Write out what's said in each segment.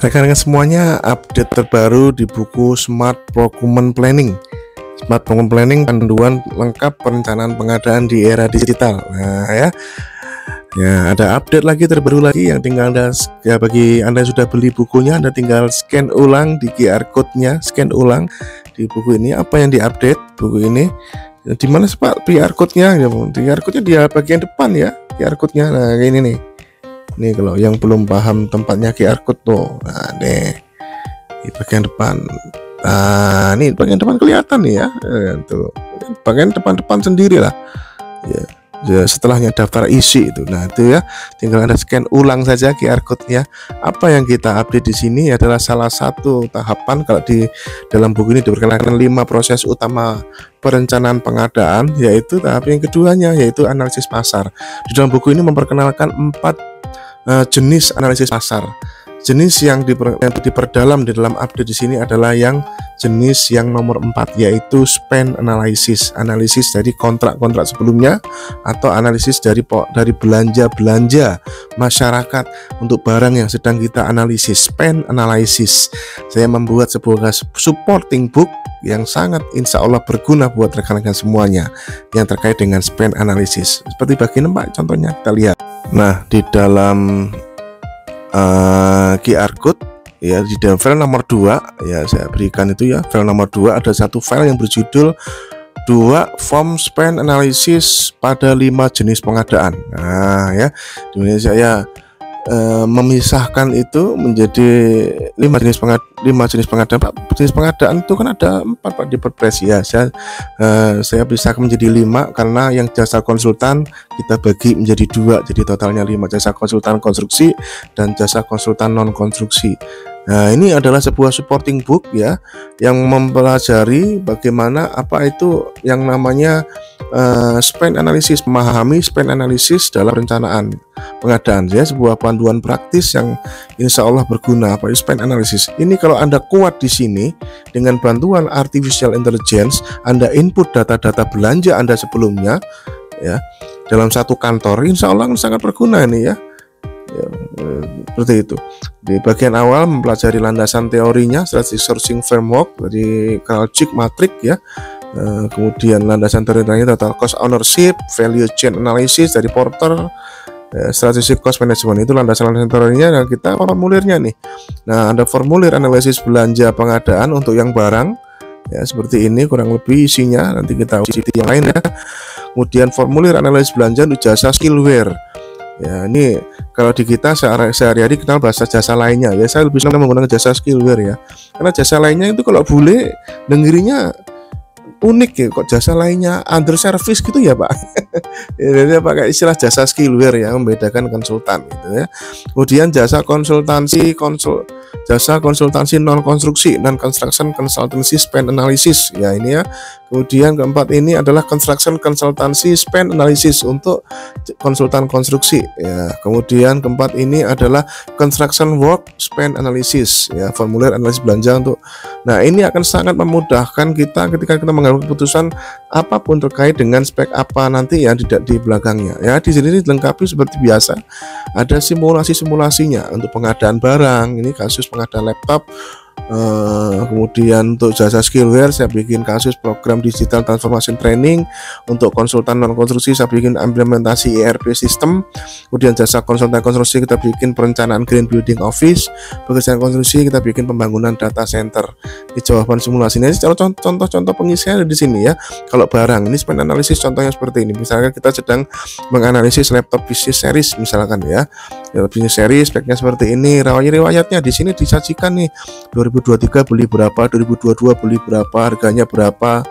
Rekan-rekan semuanya, update terbaru di buku Smart Procurement Planning. Smart Procurement Planning, panduan lengkap perencanaan pengadaan di era digital. Nah ya, ada update lagi terbaru lagi yang tinggal Anda, ya bagi Anda yang sudah beli bukunya, Anda tinggal scan ulang di QR code-nya, scan ulang di buku ini apa yang diupdate buku ini. Di mana Pak QR code-nya? QR code-nya di bagian depan ya, QR code-nya. Nah, ini nih. Nih kalau yang belum paham tempatnya QR code tuh, nah nih di bagian depan. Nah ini bagian depan kelihatan nih ya, tuh bagian depan sendiri lah. Ya, setelahnya daftar isi itu. Nah itu ya, tinggal Anda scan ulang saja QR code-nya. Apa yang kita update di sini adalah salah satu tahapan. Kalau di dalam buku ini diperkenalkan 5 proses utama perencanaan pengadaan, yaitu tahap yang keduanya yaitu analisis pasar. Di dalam buku ini memperkenalkan 4 jenis analisis pasar. Jenis yang diperdalam di dalam update di sini adalah yang jenis yang nomor 4, yaitu spend analysis, analisis dari kontrak-kontrak sebelumnya atau analisis dari belanja masyarakat untuk barang yang sedang kita analisis, spend analysis. Saya membuat sebuah supporting book yang sangat insya Allah berguna buat rekan-rekan semuanya yang terkait dengan spend analysis. Seperti bagian 4 contohnya kita lihat. Nah, di dalam QR code ya, di dalam file nomor 2 ya, saya berikan itu ya, file nomor 2 ada satu file yang berjudul 2 form spend analysis pada 5 jenis pengadaan. Nah ya, di sini saya memisahkan itu menjadi 5 jenis pengadaan. Pak, jenis pengadaan itu kan ada 4 Pak di Perpres ya. Saya pisahkan menjadi 5 karena yang jasa konsultan kita bagi menjadi 2, jadi totalnya 5, jasa konsultan konstruksi dan jasa konsultan non konstruksi. Nah ini adalah sebuah supporting book ya, yang mempelajari bagaimana apa itu yang namanya spend analysis, memahami spend analysis dalam perencanaan pengadaan ya, sebuah panduan praktis yang insya Allah berguna. Apa itu spend analysis? Ini kalau Anda kuat di sini dengan bantuan artificial intelligence, Anda input data-data belanja Anda sebelumnya ya dalam satu kantor, insya Allah sangat berguna ini ya. Ya, seperti itu. Di bagian awal mempelajari landasan teorinya, strategic sourcing framework dari Kraljic Matrix ya. Kemudian landasan teorinya total cost ownership, value chain analysis dari Porter, strategic cost management. Itu landasan teorinya, dan kita formulirnya nih. Nah, ada formulir analisis belanja pengadaan untuk yang barang ya, seperti ini kurang lebih isinya. Nanti kita uji yang lain ya. Kemudian formulir analisis belanja untuk jasa skillware. Ya, ini kalau di kita sehari-hari kenal bahasa jasa lainnya ya, saya lebih senang menggunakan jasa skillware ya, karena jasa lainnya itu kalau bule dengirinya unik ya, kok jasa lainnya under service gitu ya Pak. Jadi pakai istilah jasa skillware yang membedakan konsultan gitu ya. Kemudian jasa konsultansi non konstruksi dan construction consultancy spend analysis ya, ini ya. Kemudian keempat ini adalah construction consultancy spend analysis untuk konsultan konstruksi ya. Kemudian keempat ini adalah construction work spend analysis ya, formulir analisis belanja untuk. Nah ini akan sangat memudahkan kita ketika kita mengambil keputusan apapun terkait dengan spek apa nanti ya di belakangnya ya. Di sini dilengkapi seperti biasa, ada simulasinya untuk pengadaan barang, ini kasus pengadaan laptop. Kemudian untuk jasa skillware saya bikin kasus program digital transformation training. Untuk konsultan non konstruksi saya bikin implementasi ERP system. Kemudian jasa konsultan konstruksi kita bikin perencanaan green building office. Pekerjaan konstruksi kita bikin pembangunan data center. Di jawaban simulasinya contoh-contoh pengisian ada di sini ya. Kalau barang ini spend analysis contohnya seperti ini. Misalkan kita sedang menganalisis laptop business series misalkan ya. Business series speknya seperti ini, riwayatnya di sini disajikan nih. 2023 beli berapa, 2022 beli berapa, harganya berapa,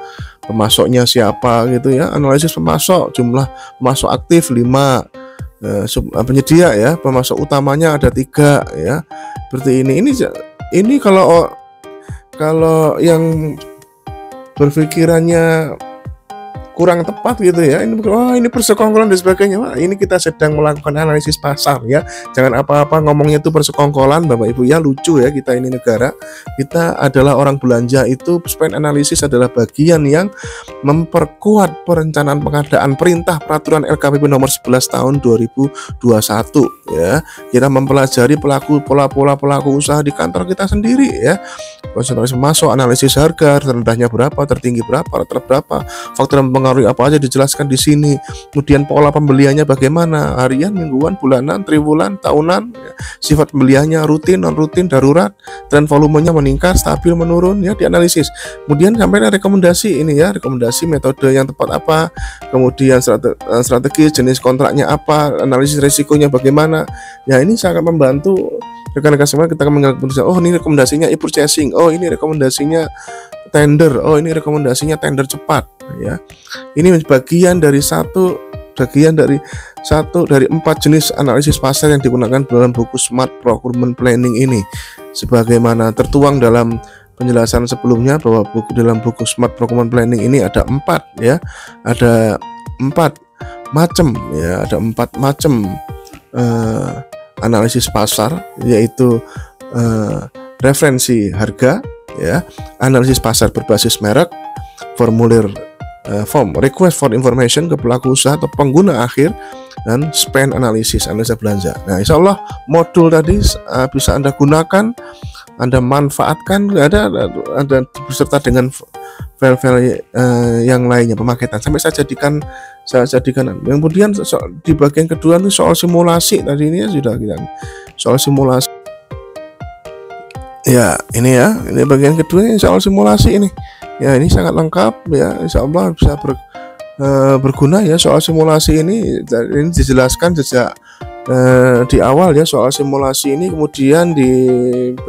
pemasoknya siapa gitu ya. Analisis pemasok, jumlah pemasok aktif 5, penyedia ya, pemasok utamanya ada 3 ya. Seperti ini. Ini kalau yang berpikirannya kurang tepat gitu ya. Ini ini persekongkolan dan sebagainya. Wah, ini kita sedang melakukan analisis pasar ya. Jangan apa-apa ngomongnya itu persekongkolan, Bapak Ibu ya. Lucu ya, kita ini negara. Kita adalah orang belanja, itu spend analysis adalah bagian yang memperkuat perencanaan pengadaan perintah peraturan LKPP nomor 11 tahun 2021 ya. Kita mempelajari pola-pola pelaku usaha di kantor kita sendiri ya. Konsentrasi masuk, analisis harga, terendahnya berapa, tertinggi berapa, rata berapa, faktor yang mempengaruhi apa aja dijelaskan di sini. Kemudian pola pembeliannya bagaimana, harian, mingguan, bulanan, triwulan, tahunan, ya. Sifat pembeliannya rutin, non rutin, darurat, tren volumenya meningkat, stabil, menurun, ya dianalisis. Kemudian sampai rekomendasi ini ya, rekomendasi metode yang tepat apa, kemudian strategi jenis kontraknya apa, analisis risikonya bagaimana. Ya ini sangat membantu rekan-rekan semua. Kita akan mengambil keputusan, oh ini rekomendasinya e-purchasing, oh ini rekomendasinya tender, oh ini rekomendasinya tender cepat ya. Ini bagian dari empat jenis analisis pasar yang digunakan dalam buku Smart Procurement Planning ini, sebagaimana tertuang dalam penjelasan sebelumnya bahwa dalam buku Smart Procurement Planning ini ada empat macam ya, ada empat macam analisis pasar, yaitu referensi harga ya, analisis pasar berbasis merek, formulir form request for information ke pelaku usaha atau pengguna akhir, dan spend analysis, analisa belanja. Nah, insya Allah modul tadi bisa Anda gunakan, Anda manfaatkan, ada beserta dengan file-file yang lainnya, pemaketan. Sampai saya jadikan kemudian di bagian kedua itu soal simulasi. Tadi ini ya sudah kita soal simulasi ya, ini ya, ini bagian kedua ini soal simulasi ini ya. Ini sangat lengkap ya, insya Allah bisa berguna ya. Soal simulasi ini dijelaskan sejak di awal ya, soal simulasi ini. Kemudian di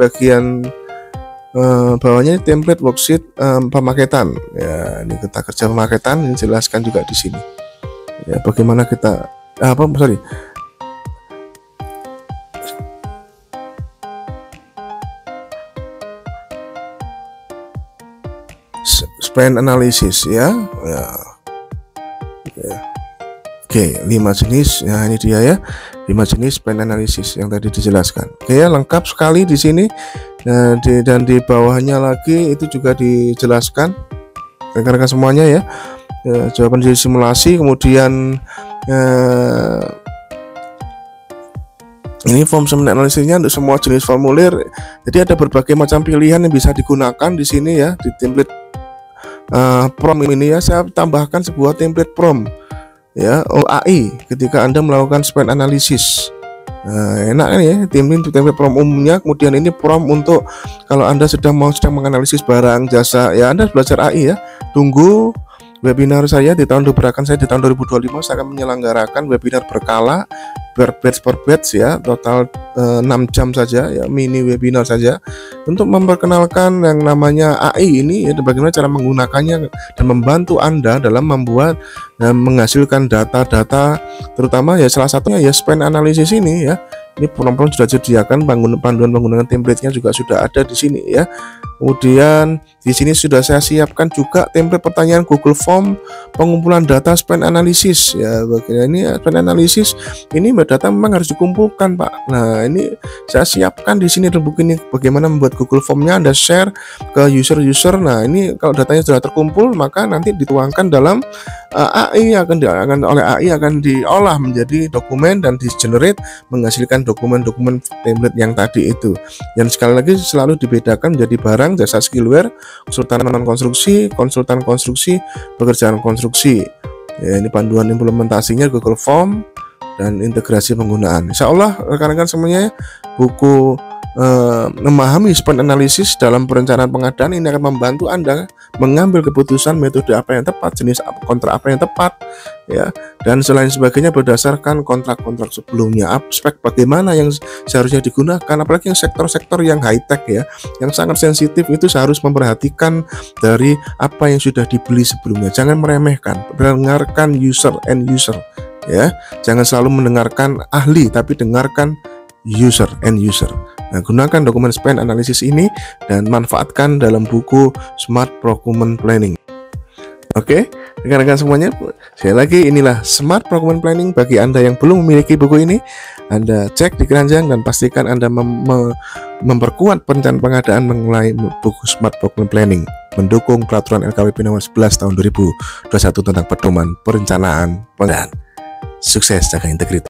bagian bawahnya template worksheet pemaketan ya, ini kita kerja pemaketan, ini jelaskan juga di sini ya, bagaimana kita spend analysis ya. Oke, 5 jenis ya, ini dia ya, 5 jenis spend analysis yang tadi dijelaskan. Oke ya, lengkap sekali di sini. Dan di bawahnya lagi itu juga dijelaskan rekan-rekan semuanya ya, jawaban dari simulasi. Kemudian ini form spend analisisnya untuk semua jenis formulir. Jadi ada berbagai macam pilihan yang bisa digunakan di sini ya, di template prom ini ya. Saya tambahkan sebuah template prom ya, OAI, ketika Anda melakukan spend analysis. Enak kan ya, template prom umumnya. Kemudian ini prom untuk kalau Anda sedang menganalisis barang jasa ya, Anda belajar AI ya. Tunggu webinar saya di tahun 2025. Saya akan menyelenggarakan webinar berkala, per batch ya, total 6 jam saja ya, mini webinar saja, untuk memperkenalkan yang namanya AI ini ya, bagaimana cara menggunakannya dan membantu Anda dalam membuat dan menghasilkan data-data, terutama ya salah satunya ya spend analysis ini ya. Ini program sudah disediakan, panduan penggunaan template-nya juga sudah ada di sini ya. Kemudian di sini sudah saya siapkan juga template pertanyaan Google Form pengumpulan data spend analysis ya. Bagian ini spend analysis ini data memang harus dikumpulkan, Pak. Nah, ini saya siapkan di sini buku ini, bagaimana membuat Google Form-nya Anda share ke user-user. Nah, ini kalau datanya sudah terkumpul, maka nanti dituangkan dalam AI, oleh AI akan diolah menjadi dokumen dan di-generate menghasilkan dokumen-dokumen template yang tadi itu. Yang sekali lagi selalu dibedakan menjadi barang, jasa, skillware, konsultan konstruksi, pekerjaan konstruksi. Ya, ini panduan implementasinya Google Form dan integrasi penggunaan. Insya Allah rekan-rekan semuanya, buku memahami spend analysis dalam perencanaan pengadaan ini akan membantu Anda mengambil keputusan metode apa yang tepat, jenis kontrak apa yang tepat ya, dan selain sebagainya berdasarkan kontrak-kontrak sebelumnya, aspek bagaimana yang seharusnya digunakan, apalagi yang sektor-sektor yang high tech ya, yang sangat sensitif, itu seharus memperhatikan dari apa yang sudah dibeli sebelumnya. Jangan meremehkan, dengarkan end user ya, jangan selalu mendengarkan ahli tapi dengarkan end user. Nah, gunakan dokumen spend analysis ini dan manfaatkan dalam buku Smart Procurement Planning. Oke, rekan-rekan semuanya, sekali lagi inilah Smart Procurement Planning. Bagi Anda yang belum memiliki buku ini, Anda cek di keranjang dan pastikan Anda memperkuat perencanaan pengadaan mengenai buku Smart Procurement Planning, mendukung peraturan LKWP nomor 11 tahun 2021 tentang pedoman perencanaan pengadaan. Sukses, jaga integritas.